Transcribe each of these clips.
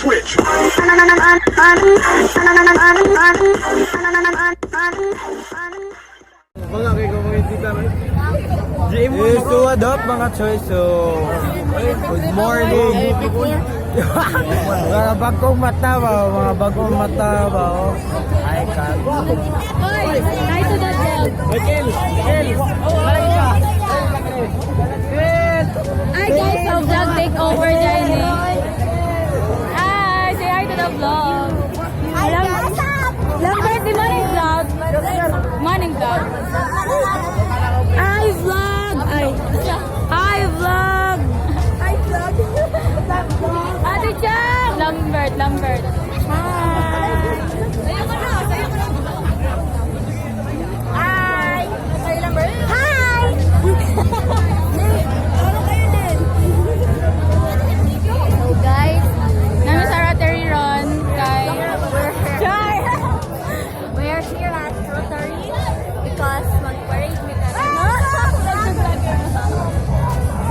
switch. Mga kayo community kami. Yes, so what up mga Choy? So, good morning. Mga bagong mata ba? Mga bagong mata ba? Ay, kago. Hi to the world. Hi guys, so vlog takeover Jenny. Hi, say hi to the vlog. Llambert, di morning vlog. Morning vlog. Hi vlog. Hi vlog. Hi vlog. Ate Chang. Llambert. Hi. Hi. Hi Llambert. Hi. So guys, namin sa Rotary Ron kay Choy. We are here at Rotary because mag-parade kami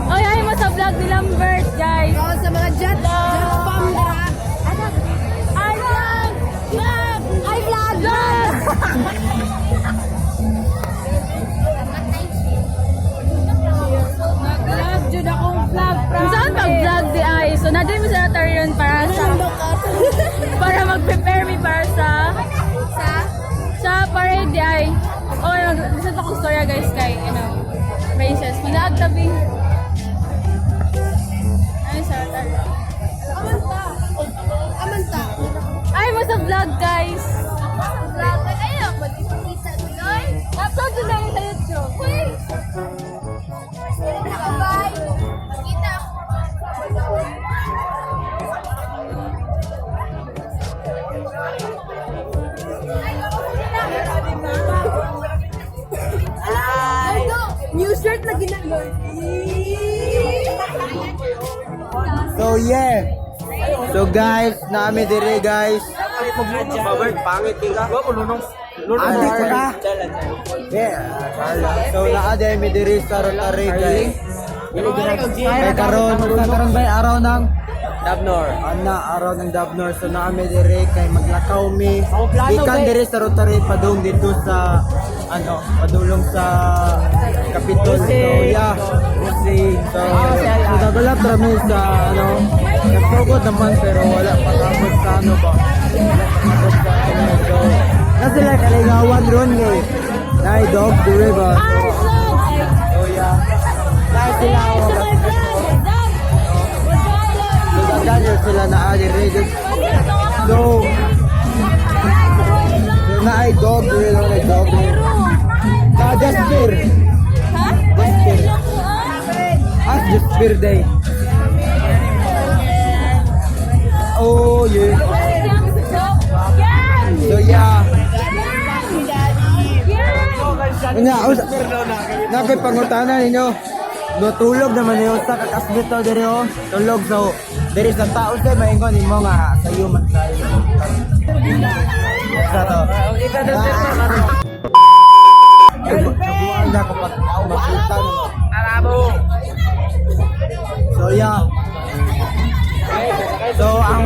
Oy, ay mo sa vlog ni Llambert, guys. Sa mga jet fam dira. Ay vlog. Ay vlog. Nag-vlog jud akong vlog. Saan pag-vlog di ay? So naday mo sa Rotary Ron para mag-prepare me para sa parade di ay. Oh, listen to akong storya guys kay races. Manaag tabi. Ay, sa Rotary. Amanta. Ay, mo sa vlog guys. Vlog. Ay, mag-isa tuloy. Upload din lang sa YouTube. Wait. Bye. Kita. New shirt na ginagawa. So yeah. So guys, naami dire guys. Pangit ka. Andi ka. Yeah. So naade mi dire sa Rotary guys. Kay karon bay araw ng DAVNOR. Araw ng DAVNOR. So naami dire kay maglakaw mi. Ikan dire sa Rotary padung dito sa padulong sa Kapitol. So yeah. So nagagalap rami sa nagpugod naman pero wala patabot sa ba. So kasi like kaligawan ron ngayon. Dahil dog dire ba. So yeah. Dahil sila sila na dire. So na ay dog dire lang ay dog. Jasper. Jasper day. Oh yeah. So yeah. Napay pangutanan ninyo. Natulog naman niyo sa kakasbit to dire oh. Tulog so dire sa tao kay maingon nimo nga sa human tayo. Sa to. Nabuhan na ko pag makita mo. Arabo. So yeah. So ang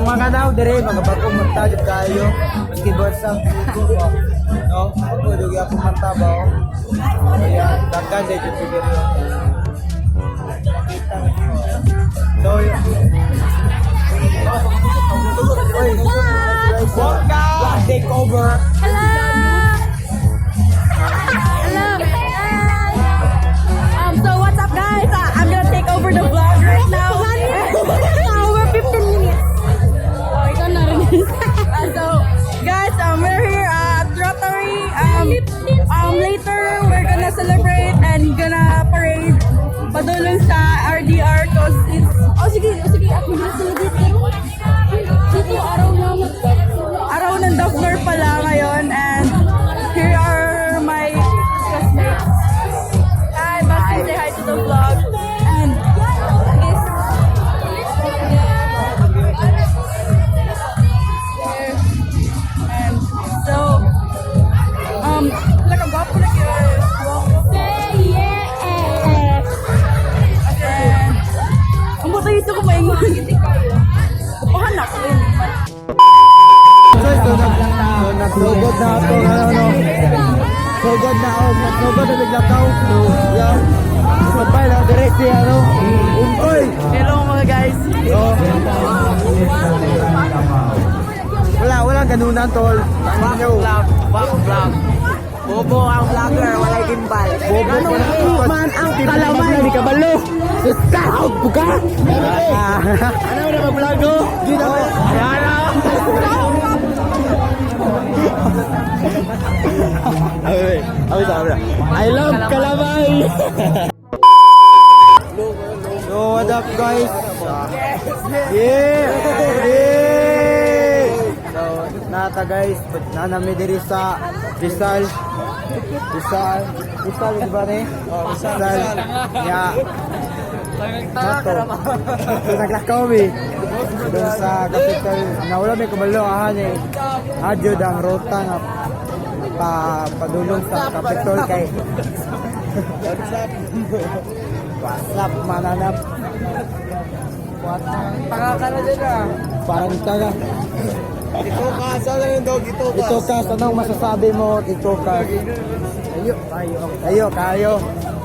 mga daw dire mga bagong magtajud kayo maski sa no ako dugi ako mantabaw. So yeah, daghan day jud dire. So yeah. Welcome. Take over. So what's up guys? I'm gonna take over the vlog right now. Over 15 minutes. Oh, ikaw na rin. So guys, we're here at Rotary. Later we're gonna celebrate and gonna parade padulong sa RDR cause it's sige ako na celebrate dito araw ng DAVNOR pala ngayon. Sugod na ako, ano. Sugod na ako, sugod na naglakaw. So, yan. Sabay na, direct siya, ano. Ungkoy. Hello mga guys. So, walang ganunan, tol. Back vlog. Bobo ang vlogger, walay gimbal. Bobo ko na. Man ang kalaman. Di kabalo. Stop, buka. Ano na mag-vlog ko? Gina mo. I love Kalamay! So what up guys? Yeah! So nata guys, nanami diri sa Rizal, di ba ni? Rizal. Yeah. Naglakaw mi. Doon sa capital, nawala may kabalo ahan eh. Adyo ang rota nga padulong sa capital kay WhatsApp mananap. Pakakala dyan ah. Parang taga. Ito ka, saan na yung dog? Ito ka. Ito ka, anong masasabi mo? Ito ka. Kayo.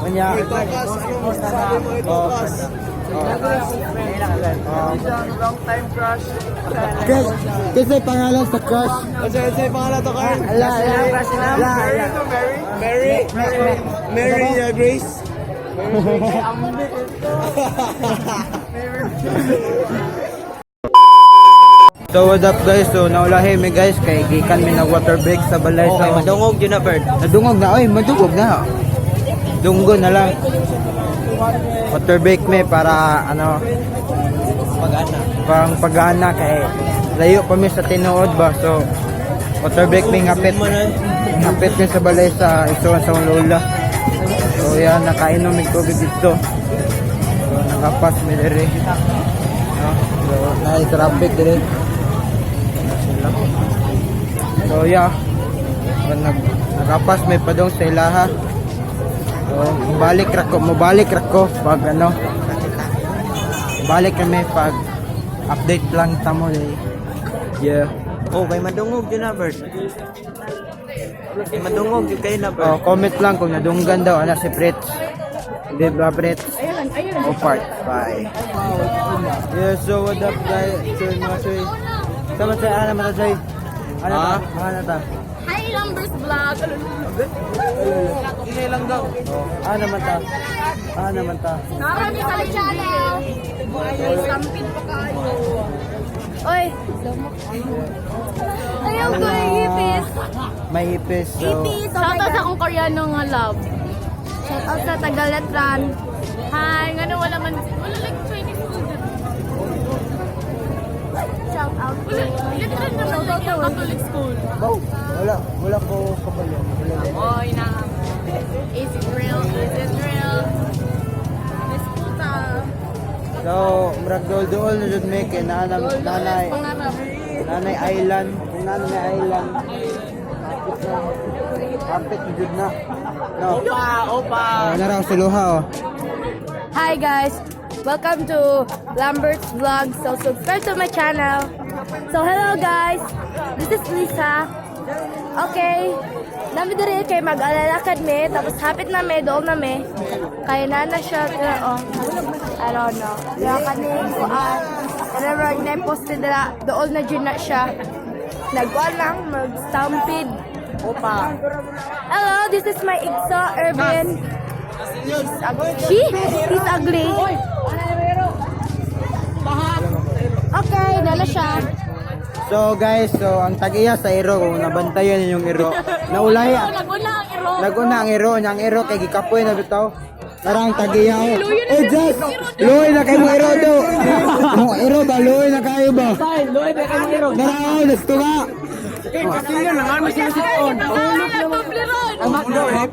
Kanya. Ito ka, saan yung masasabi mo? Ito ka. Long time crush. Kasi pangalan sa crush. Kasi yung pangalan to, Carl? Mary Grace. So what up guys, so naulahi mi guys kay gikan mi nag water break sa balay sa Madungog yun na bird. nadungog na, oy madungog na. Dunggo na lang. Water break mi para ano pang pagana kay layo pa mi sa tinuod ba, so water break mi ngapit mi sa balay sa isuan sa lola. So yan, nakainom mi tubig dito. So nakapas mi diri. No? So na-traffic diri. So yeah, nakapas may padong sa ilaha. So mabalik rako pag ano, balik kami pag update lang tamo eh. Yeah. Oh, kay madungog yun na bird. Kay madungog yun kayo na bird. Oh, comment lang kung nadunggan daw ana si Fritz. Di ba Fritz? O part 5. Yeah, so what up guys? Choy mga Choy. Sama sa ana mata Choy. Ano ta? Ano ta? Hi, Llambert vlog. Ingay lang daw. Ano man ta? Ano man ta? Marami sa channel. Sampid pa kayo. Oy. Ayaw ko yung ipis. May ipis. So, Shoutout sa akong Koreano nga love. Shoutout sa Tagaletran. Hi, nga wala like Chinese food. Shoutout to. Letran naman lang yung Catholic school. wala ko kabalo. Oy, na. Is it real? Is it real? Miss Puta. So, murag dool na jud me kay nanay island, kung nanay island. Kapit jud na. No. Opa. Na raw sa luha oh. Hi guys, welcome to Lambert's vlog. So subscribe to my channel. So hello guys, this is Lisa. Okay, nami diri kay mag-Alay Lakad me, tapos hapit na me, doon na me. Kaya na siya, I don't know. Kaya kanin ko whenever na-posted na, doon na dyan na siya. Nagkuhan lang, mag-stampede. Opa. Hello, this is my Igso, Irvin. He's ugly. Okay, dala siya. So guys, so ang tag-iya sa iro, kung nabantayan yung iro, naulay. Naguna ang iro, ang iro kay gikapoy na bitaw. Karang tag-iya. Oh, just loy na kay mo iro do. Mo iro ba loy na kayo ba? Loy ba kayo iro? Naraw, gusto ka. Tingnan lang, ano siya si on. Ang MacLeod.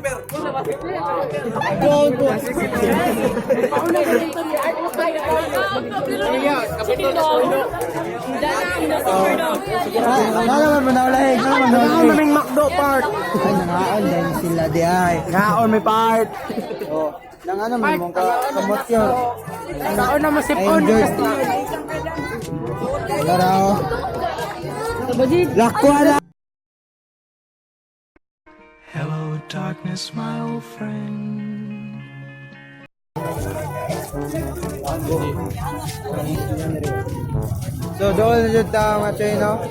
Ano naman manaulay? Ano naman manaulay? Naming MacDo part. Ay, nangaon dahil sila di ay. Ngaon may part. Oh, nang ano mo mong kamot yun. Ngaon na masipon. Naraw. Lakwa na. darkness, my old friend. So doon na dyan ta mga Choy, no?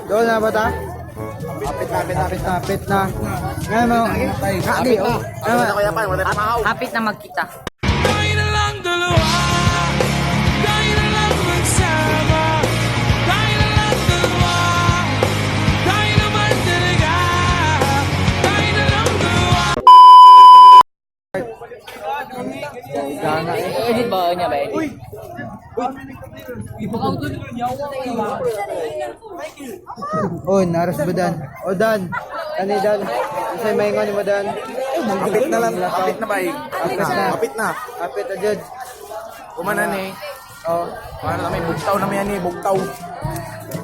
Doon na ba ta? Kapit na. Ngayon mo, kapit na. Hapit na magkita. Tayo na lang dalawa, tayo na lang magsama, tayo na lang dalawa, tayo naman talaga, tayo na lang dalawa. Gana eh. Edit ba niya ba? Uy! Oh, naras ba Dan? O Dan, ano Dan? Isa'y maingon mo Dan? Kapit na lang. Kapit na ba eh? Kapit na. Kapit na Judge. Kumanan eh. Oh, Paano namin? Bugtaw naman yan eh. Bugtaw.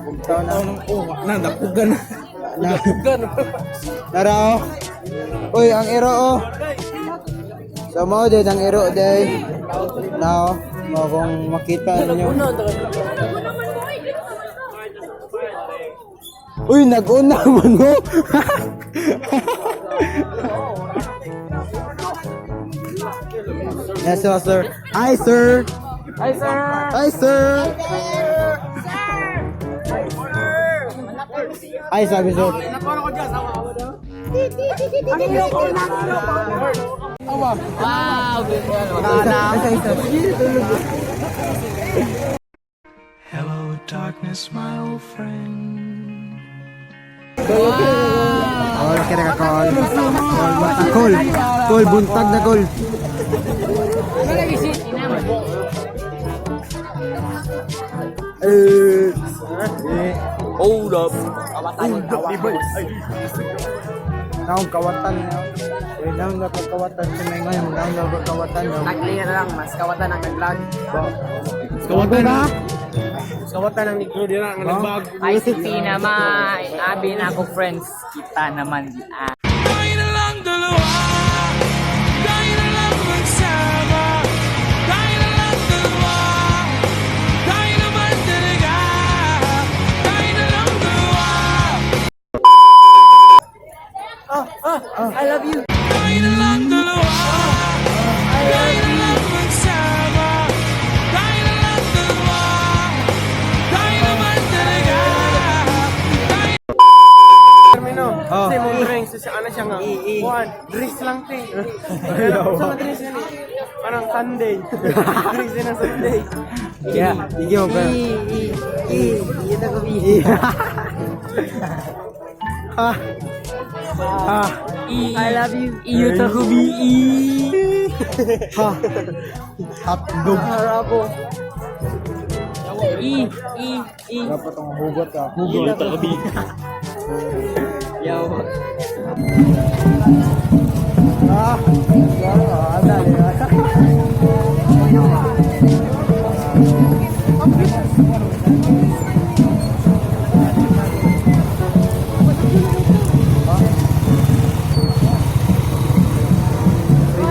bugtaw na. Napugan. Araw. Uy, ang iro oh. So mo din ang iro din. Now, kung makita niyo. Uy, nag-una man mo. Yes, sir. Hi, sir. Hi sir! Hi, sir. Hi, sabi sir. Wow! Hello, darkness, my old friend. Oh, kira ka call. Call. Call, buntag na call. Hold up! Naong kawatan niya. Naong napagkawatan si May ngayon. Naong napagkawatan niya. Nag-clear lang, mas kawatan ang nag-vlog. Kawatan na? Kawatan ang Negro din ang nagbag. ICT naman, abi na ako friends. Kita naman. Tayo na lang dalawa, tayo na lang magsama, tayo na lang dalawa, tayo naman talaga, tayo na lang dalawa. I love you. Tayo na lang dalawa, tayo na lang magsama, tayo na lang dalawa, tayo naman talaga. Termino. Oh. Kasi mong drinks. Ano siya nga? Juan. Drinks lang te. Sa drinks yan eh. Parang Sunday. Drinks din ang Sunday. Yeah, hindi mo ba? Ha. Ha. I love you. Iyo to kubi. Ha. Hotdog. Harabo. I. Dapat ang hugot ka. Hugot. Yo. Ah. Ada dia.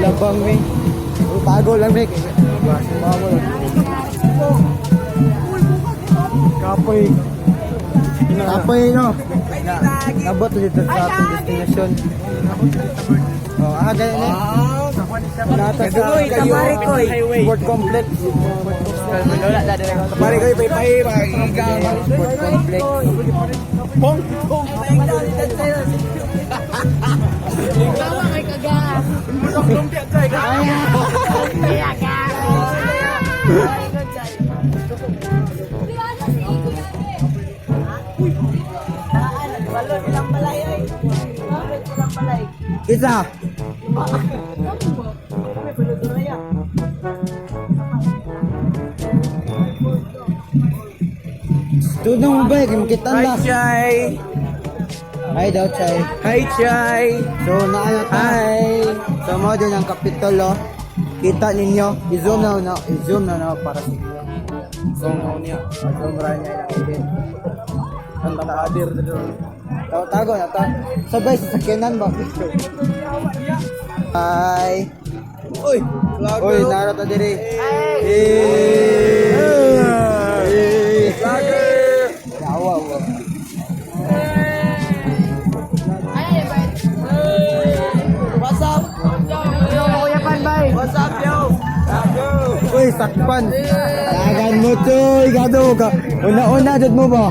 Labang ni. Tago lang ni. Kapoy. Kapoy no. Nabot dito sa ating destination. Oh, ganyan ni. Nata sa Sport Complex. Pare kayo pay-pay. Magigang. Sport Complex. Bong. Tawa kay kaga. Lumpia try ka. Isa. Tudong mo ba? Kita Hi na. Chay. Hi daw, Chay. Hi Chay. So, naayot na. Hi. So, mo din ang kapitulo. Kita ninyo. I-zoom na para sa inyo. So mo niya. Zoom ra niya ilang edit. Ang tamadir dito. Tago na ta. Sabay sa sakinan ba? Hi. Uy, Uy, narata diri. Yawa. sakpan. Dagan mo Choy, gado ka. Una-una jud mo ba?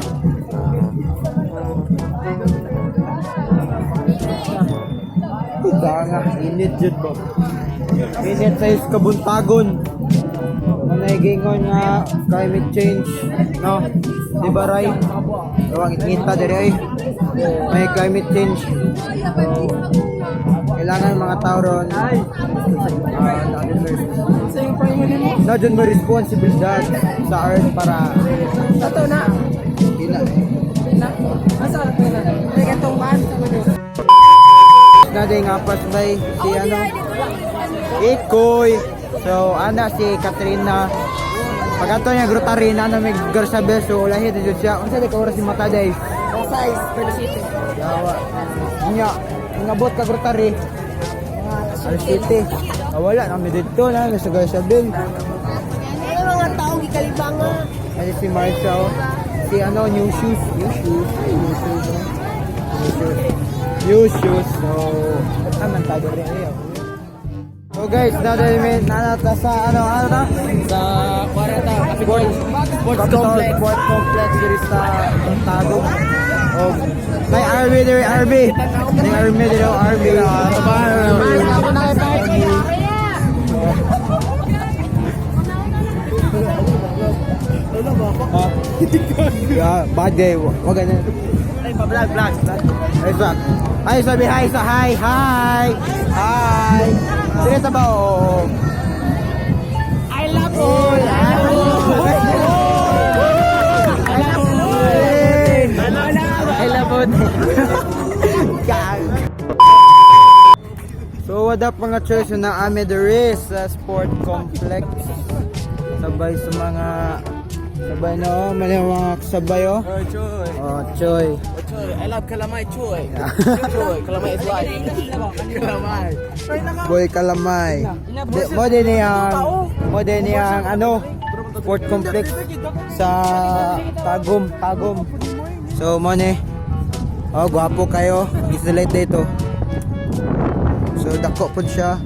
Nga, init jud ba? Init sa kabuntagon. Manay gingon nga climate change, no? Di ba Ray? Awang ngita diri ay. May climate change. So, kailangan mga tao ron na dyan may responsibilidad sa earth para Ito na. na din nga pas bay si ano Ikoy. So ana si Katrina pagato niya grotarina na may garsabe so lahi din siya unsa di ka oras si mata day Size, pero city. yawa nya ngabot ka grotari Al City. Wala na mi dito na sa garsabe. Ano mga taong gikalibangan? Ay si Marshall si ano new shoes so naman tayo rin ayaw. So guys, nanata sa ano na? Sa 40, Sports complex diri sa Tagum. Oh, may RV diri RV. May RV diri RV. Yeah, bad day. Wag ganyan. Ay, pa-vlog. Ay, sabi hi sa hi. Sige sa ba? I love you. I love it. So what up mga church na ame diri sa sport complex. Sabay sa mga mga kasabay oh. Choy. Oh, Choy. Choy, I love Kalamay, Choy. Choy, Kalamay is life. Kalamay. Boy Kalamay. Mo din yang ano sport complex sa Tagum. So mo ni. Oh, gwapo kayo. Isolate dito. So dako pod siya.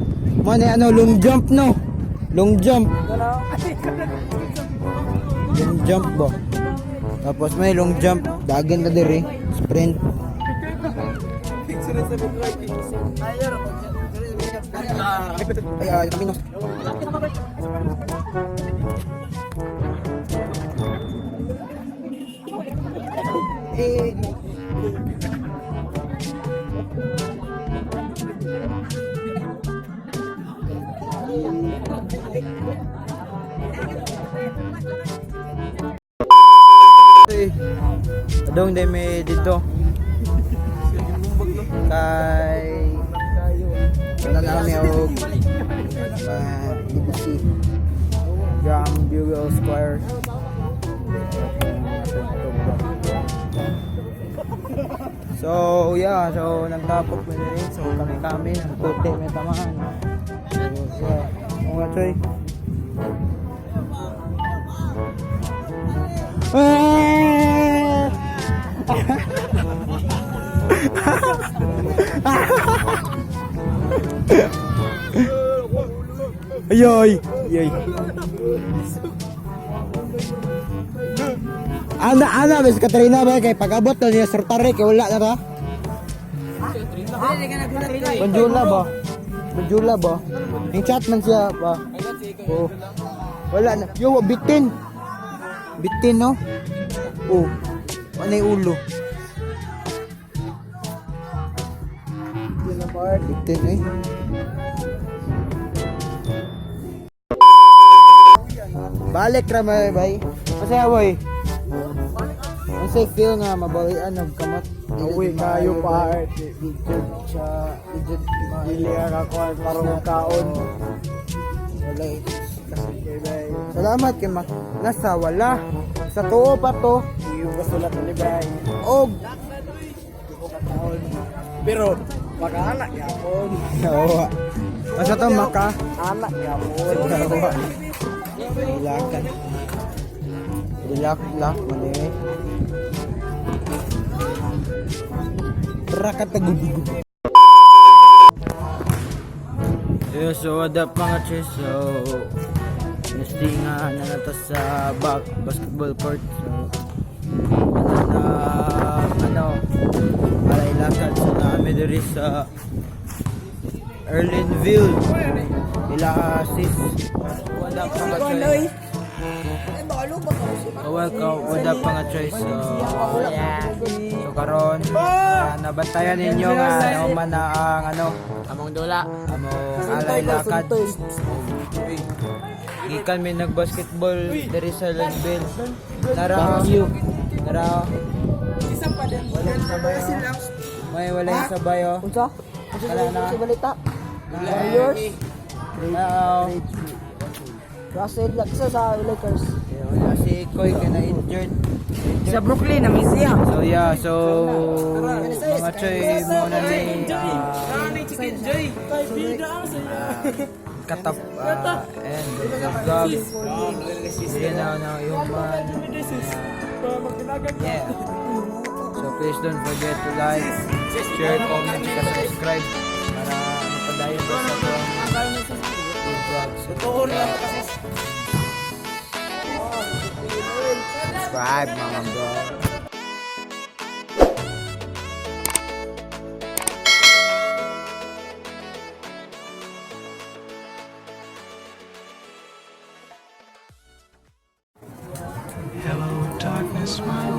Mo ni ano long jump no. Long jump ba? Tapos may long jump, dagan na diri, sprint. Ay, kami no. Adong day may dito kay nanami og BBC Jam Bugle Square. So yeah, so nagtapok mo rin. So kami ang puti may tamaan. So mga Choy. Ayoy. Ana bes Katrina ba kay pagabot na niya sortare kay wala na ta. Banjula ba? Yung chat man siya ba? Oh. Wala na. Yo bitin no? Oh. Ano yung ulo? Bitin eh. Balik ramay bay. Masaya boy. Ang safe feel nga mabawian ng kamot. Uwi kayo pa. Dili ka kuan para magkaon. Wala eh. Salamat kay nasa wala. Sa tuo pa to. Yung kasulat ni Bay. Og. Pero maka-anak yapon. Oo. Basta to maka. Anak yapon. Oo. Ilakan. Ilak mali. Rakat tagudugud. So what up mga chis? So Nestingan na nato sa basketball court. So, Alay Lakad sa namin diri sa Erlinville. Ila sis. Wala pa nga choice. Wala pa nga choice. So karon nabantayan ninyo nga man na ang among Alay Lakad. Gikan mi nagbasketball diri sa Llambert. Araw. Wala yung sabayo. Unsa? Wala na. Sa balita. Warriors. Russell Laksa sa Lakers. Wala si Choy ka na injured. Sa Brooklyn na siya. So yeah, mga Choy mo na ni katap and gab. Hindi na human. Yeah. So please don't forget to like, share, comment, and subscribe para mapadayon ko sa vlogs. Subscribe mga bro. Hello, darkness, my